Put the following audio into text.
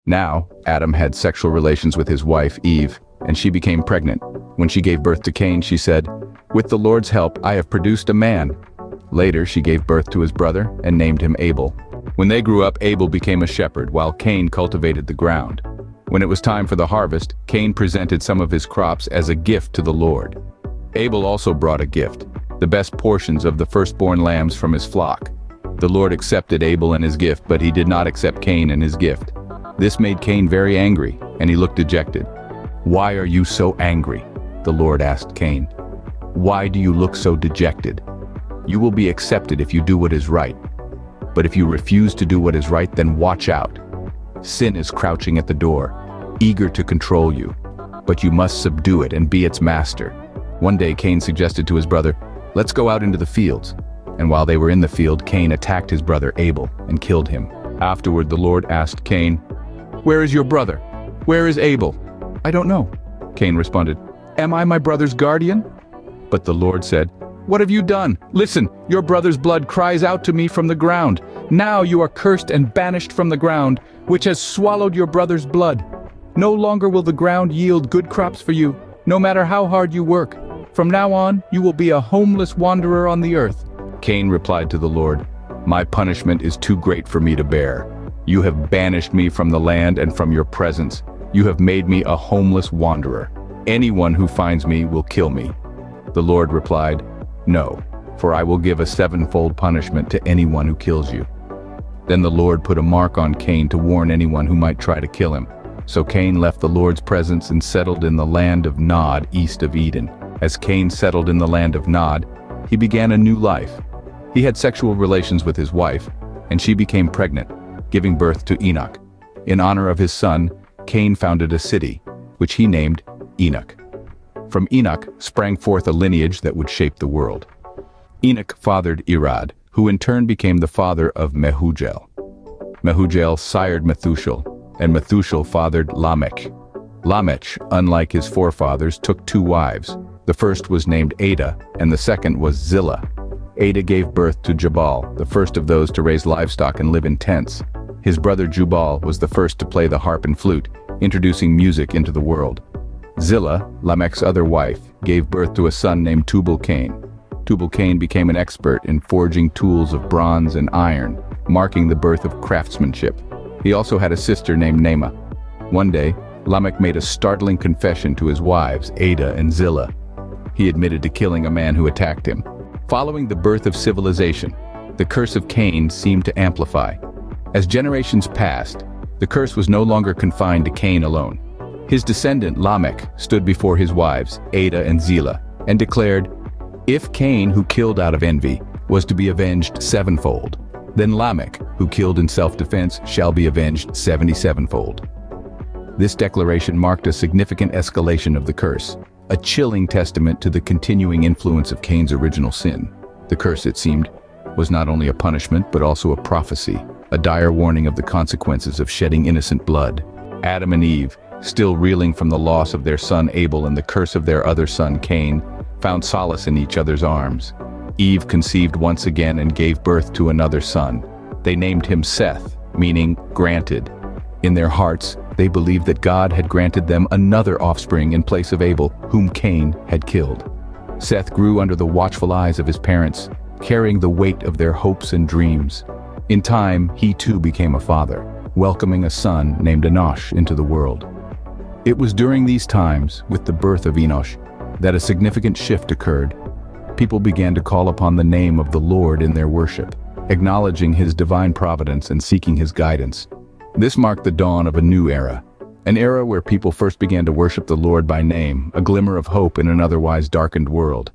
Now, Adam had sexual relations with his wife, Eve, and she became pregnant. When she gave birth to Cain, she said, "With the Lord's help, I have produced a man." Later, she gave birth to his brother and named him Abel. When they grew up, Abel became a shepherd, while Cain cultivated the ground. When it was time for the harvest, Cain presented some of his crops as a gift to the Lord. Abel also brought a gift, the best portions of the firstborn lambs from his flock. The Lord accepted Abel and his gift, but he did not accept Cain and his gift. This made Cain very angry, and he looked dejected. "Why are you so angry?" the Lord asked Cain. "Why do you look so dejected? You will be accepted if you do what is right. But if you refuse to do what is right, then watch out. Sin is crouching at the door, eager to control you, but you must subdue it and be its master." One day Cain suggested to his brother, "Let's go out into the fields." And while they were in the field, Cain attacked his brother Abel and killed him. Afterward, the Lord asked Cain, "Where is your brother? Where is Abel?" "I don't know," Cain responded. "Am I my brother's guardian?" But the Lord said, "What have you done? Listen, your brother's blood cries out to me from the ground. Now you are cursed and banished from the ground, which has swallowed your brother's blood. No longer will the ground yield good crops for you, no matter how hard you work. From now on, you will be a homeless wanderer on the earth." Cain replied to the Lord, "My punishment is too great for me to bear. You have banished me from the land and from your presence. You have made me a homeless wanderer. Anyone who finds me will kill me." The Lord replied, "No, for I will give a sevenfold punishment to anyone who kills you." Then the Lord put a mark on Cain to warn anyone who might try to kill him. So Cain left the Lord's presence and settled in the land of Nod, east of Eden. As Cain settled in the land of Nod, he began a new life. He had sexual relations with his wife, and she became pregnant, giving birth to Enoch. In honor of his son, Cain founded a city, which he named Enoch. From Enoch sprang forth a lineage that would shape the world. Enoch fathered Irad, who in turn became the father of Mehujael. Mehujael sired Methuselah, and Methuselah fathered Lamech. Lamech, unlike his forefathers, took two wives. The first was named Ada, and the second was Zillah. Ada gave birth to Jabal, the first of those to raise livestock and live in tents. His brother Jubal was the first to play the harp and flute, introducing music into the world. Zillah, Lamech's other wife, gave birth to a son named Tubal-Cain. Tubal-Cain became an expert in forging tools of bronze and iron, marking the birth of craftsmanship. He also had a sister named Naamah. One day, Lamech made a startling confession to his wives, Ada and Zillah. He admitted to killing a man who attacked him. Following the birth of civilization, the curse of Cain seemed to amplify. As generations passed, the curse was no longer confined to Cain alone. His descendant Lamech stood before his wives, Ada and Zillah, and declared, "If Cain, who killed out of envy, was to be avenged sevenfold, then Lamech, who killed in self-defense, shall be avenged 77-fold." This declaration marked a significant escalation of the curse, a chilling testament to the continuing influence of Cain's original sin. The curse, it seemed, was not only a punishment but also a prophecy, a dire warning of the consequences of shedding innocent blood. Adam and Eve, still reeling from the loss of their son Abel and the curse of their other son Cain, found solace in each other's arms. Eve conceived once again and gave birth to another son. They named him Seth, meaning granted. In their hearts, they believed that God had granted them another offspring in place of Abel, whom Cain had killed. Seth grew under the watchful eyes of his parents, carrying the weight of their hopes and dreams. In time, he too became a father, welcoming a son named Enosh into the world. It was during these times, with the birth of Enosh, that a significant shift occurred. People began to call upon the name of the Lord in their worship, acknowledging his divine providence and seeking his guidance. This marked the dawn of a new era, an era where people first began to worship the Lord by name, a glimmer of hope in an otherwise darkened world.